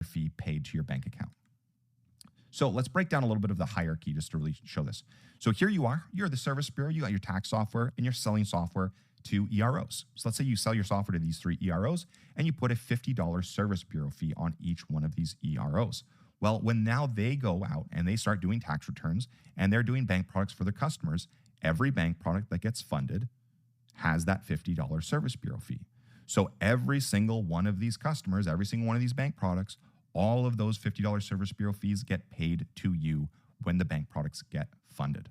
fee paid to your bank account. So let's break down a little bit of the hierarchy just to really show this. So here you are, you're the service bureau, you got your tax software, and you're selling software to EROs. So let's say you sell your software to these 3 EROs and you put a $50 service bureau fee on each one of these EROs. Well, when now they go out and they start doing tax returns and they're doing bank products for their customers, every bank product that gets funded has that $50 service bureau fee. So every single one of these customers, every single one of these bank products, all of those $50 service bureau fees get paid to you when the bank products get funded.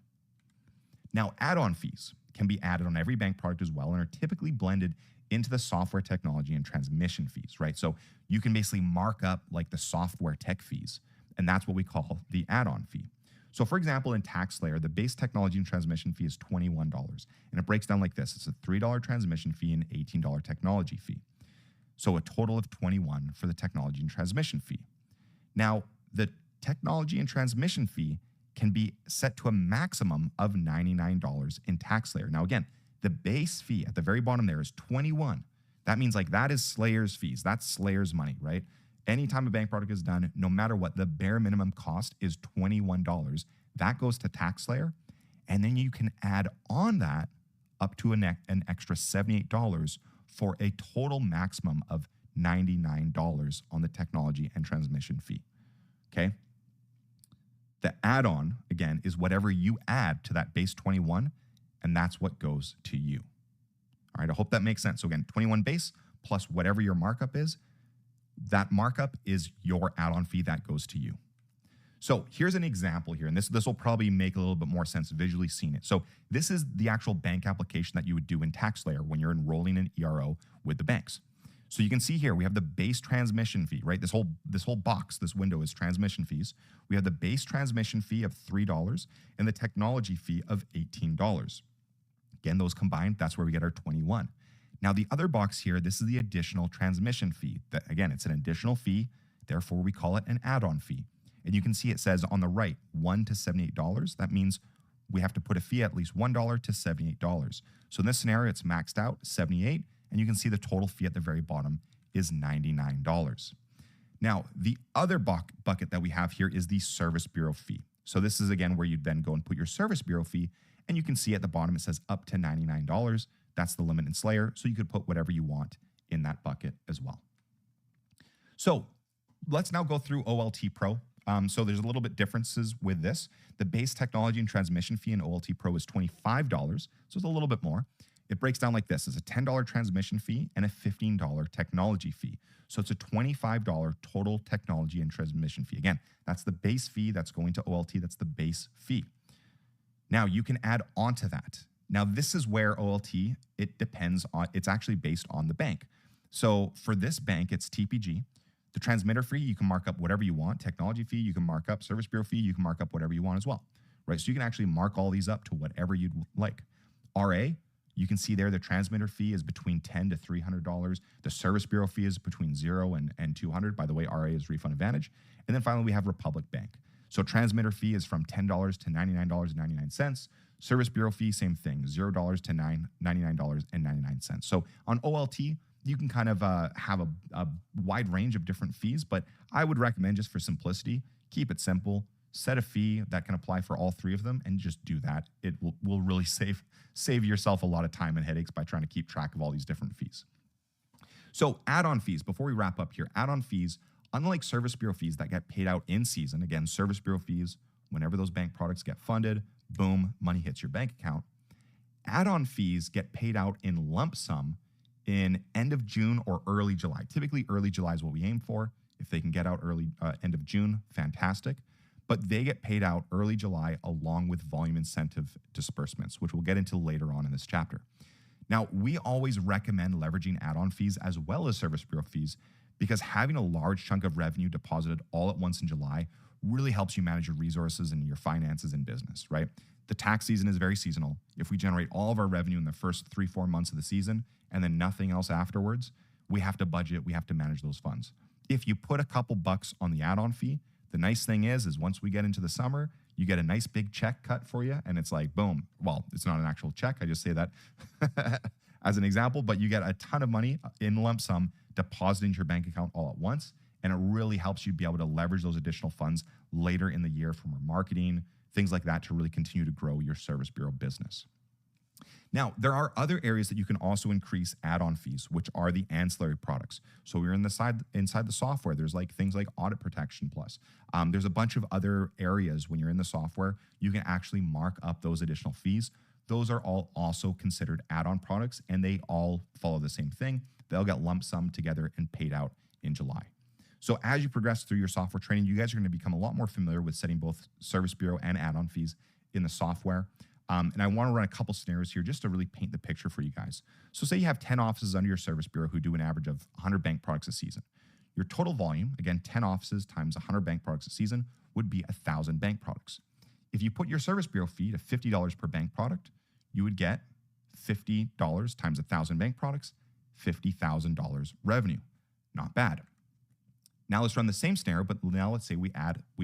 Now, add-on fees can be added on every bank product as well and are typically blended into the software technology and transmission fees, right? So you can basically mark up like the software tech fees, and that's what we call the add-on fee. So for example, in TaxSlayer, the base technology and transmission fee is $21, and it breaks down like this. It's a $3 transmission fee and $18 technology fee. So a total of $21 for the technology and transmission fee. Now, the technology and transmission fee can be set to a maximum of $99 in TaxSlayer. Now, again, the base fee at the very bottom there is $21. That means like that is Slayer's fees. That's Slayer's money, right? Anytime a bank product is done, no matter what, the bare minimum cost is $21. That goes to TaxSlayer. And then you can add on that up to an extra $78 for a total maximum of $99 on the technology and transmission fee, okay? The add-on, again, is whatever you add to that base 21, and that's what goes to you. All right, I hope that makes sense. So again, 21 base plus whatever your markup is, that markup is your add-on fee that goes to you. So here's an example here, and this will probably make a little bit more sense visually seeing it. So this is the actual bank application that you would do in TaxSlayer when you're enrolling an ERO with the banks. So you can see here, we have the base transmission fee, right? This whole box, this window is transmission fees. We have the base transmission fee of $3 and the technology fee of $18. Again, those combined, that's where we get our 21. Now the other box here, this is the additional transmission fee. That, again, it's an additional fee, therefore we call it an add-on fee. And you can see it says on the right, $1 to $78. That means we have to put a fee at least $1 to $78. So in this scenario, it's maxed out, $78, and you can see the total fee at the very bottom is $99. Now, the other bucket that we have here is the service bureau fee. So this is, again, where you then go and put your service bureau fee, and you can see at the bottom it says up to $99. That's the limit in Slayer, so you could put whatever you want in that bucket as well. So let's now go through OLT Pro. So there's a little bit differences with this. The base technology and transmission fee in OLT Pro is $25, so it's a little bit more. It breaks down like this. It's a $10 transmission fee and a $15 technology fee. So it's a $25 total technology and transmission fee. Again, that's the base fee that's going to OLT. That's the base fee. Now you can add on to that. Now this is where OLT, it depends on, it's actually based on the bank. So for this bank, it's TPG. The transmitter fee, you can mark up whatever you want. Technology fee, you can mark up. Service bureau fee, you can mark up whatever you want as well, right? So you can actually mark all these up to whatever you'd like. RA, you can see there the transmitter fee is between $10 to $300. The service bureau fee is between $0 and $200. By the way, RA is Refund Advantage. And then finally, we have Republic Bank. So transmitter fee is from $10 to $99.99. Service bureau fee, same thing, $0 to $99.99. So on OLT, you can kind of have a wide range of different fees, but I would recommend, just for simplicity, keep it simple, set a fee that can apply for all 3 of them, and just do that. It will really save yourself a lot of time and headaches by trying to keep track of all these different fees. So add-on fees, before we wrap up here, add-on fees, unlike service bureau fees that get paid out in season, again, service bureau fees, whenever those bank products get funded, boom, money hits your bank account. Add-on fees get paid out in lump sum in end of June or early July. Typically, early July is what we aim for. If they can get out early, end of June, fantastic. But they get paid out early July along with volume incentive disbursements, which we'll get into later on in this chapter. Now, we always recommend leveraging add-on fees as well as service bureau fees because having a large chunk of revenue deposited all at once in July really helps you manage your resources and your finances in business, right? The tax season is very seasonal. If we generate all of our revenue in the first 3-4 months of the season and then nothing else afterwards, we have to budget, we have to manage those funds. If you put a couple bucks on the add-on fee, the nice thing is once we get into the summer, you get a nice big check cut for you, and it's like, boom. Well, it's not an actual check. I just say that as an example, but you get a ton of money in lump sum deposited into your bank account all at once, And it really helps you be able to leverage those additional funds later in the year for more marketing, things like that, to really continue to grow your service bureau business. Now, there are other areas that you can also increase add-on fees, which are the ancillary products. So we're inside the software. There's like things like Audit Protection Plus. There's a bunch of other areas when you're in the software, you can actually mark up those additional fees. Those are all also considered add-on products, and they all follow the same thing. They'll get lump sum together and paid out in July. So as you progress through your software training, you guys are going to become a lot more familiar with setting both service bureau and add-on fees in the software. And I want to run a couple scenarios here just to really paint the picture for you guys. So say you have 10 offices under your service bureau who do an average of 100 bank products a season. Your total volume, again, 10 offices times 100 bank products a season, would be 1,000 bank products. If you put your service bureau fee to $50 per bank product, you would get $50 times 1,000 bank products, $50,000 revenue. Not bad. Now let's run the same scenario, but now let's say we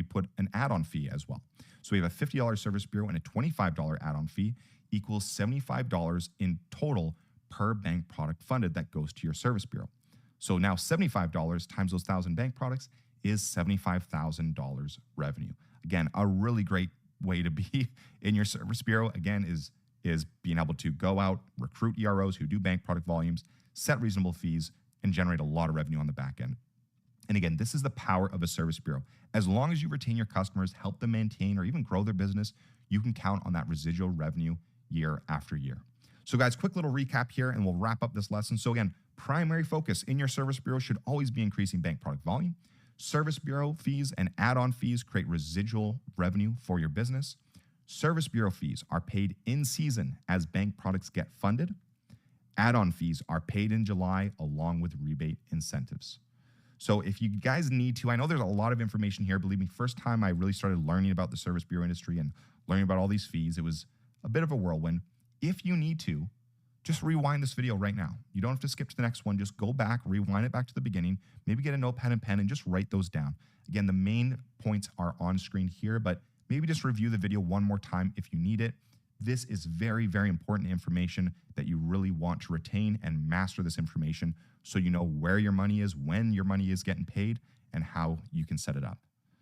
put an add-on fee as well. So we have a $50 service bureau and a $25 add-on fee equals $75 in total per bank product funded that goes to your service bureau. So now $75 times those 1,000 bank products is $75,000 revenue. Again, a really great way to be in your service bureau, again, is being able to go out, recruit EROs who do bank product volumes, set reasonable fees, and generate a lot of revenue on the back end. And again, this is the power of a service bureau. As long as you retain your customers, help them maintain or even grow their business, you can count on that residual revenue year after year. So guys, quick little recap here and we'll wrap up this lesson. So again, primary focus in your service bureau should always be increasing bank product volume. Service bureau fees and add-on fees create residual revenue for your business. Service bureau fees are paid in season as bank products get funded. Add-on fees are paid in July along with rebate incentives. So if you guys need to, I know there's a lot of information here. Believe me, first time I really started learning about the service bureau industry and learning about all these fees, it was a bit of a whirlwind. If you need to, just rewind this video right now. You don't have to skip to the next one. Just go back, rewind it back to the beginning, maybe get a notepad and pen and just write those down. Again, the main points are on screen here, but maybe just review the video one more time if you need it. This is very, very important information that you really want to retain and master this information so you know where your money is, when your money is getting paid, and how you can set it up.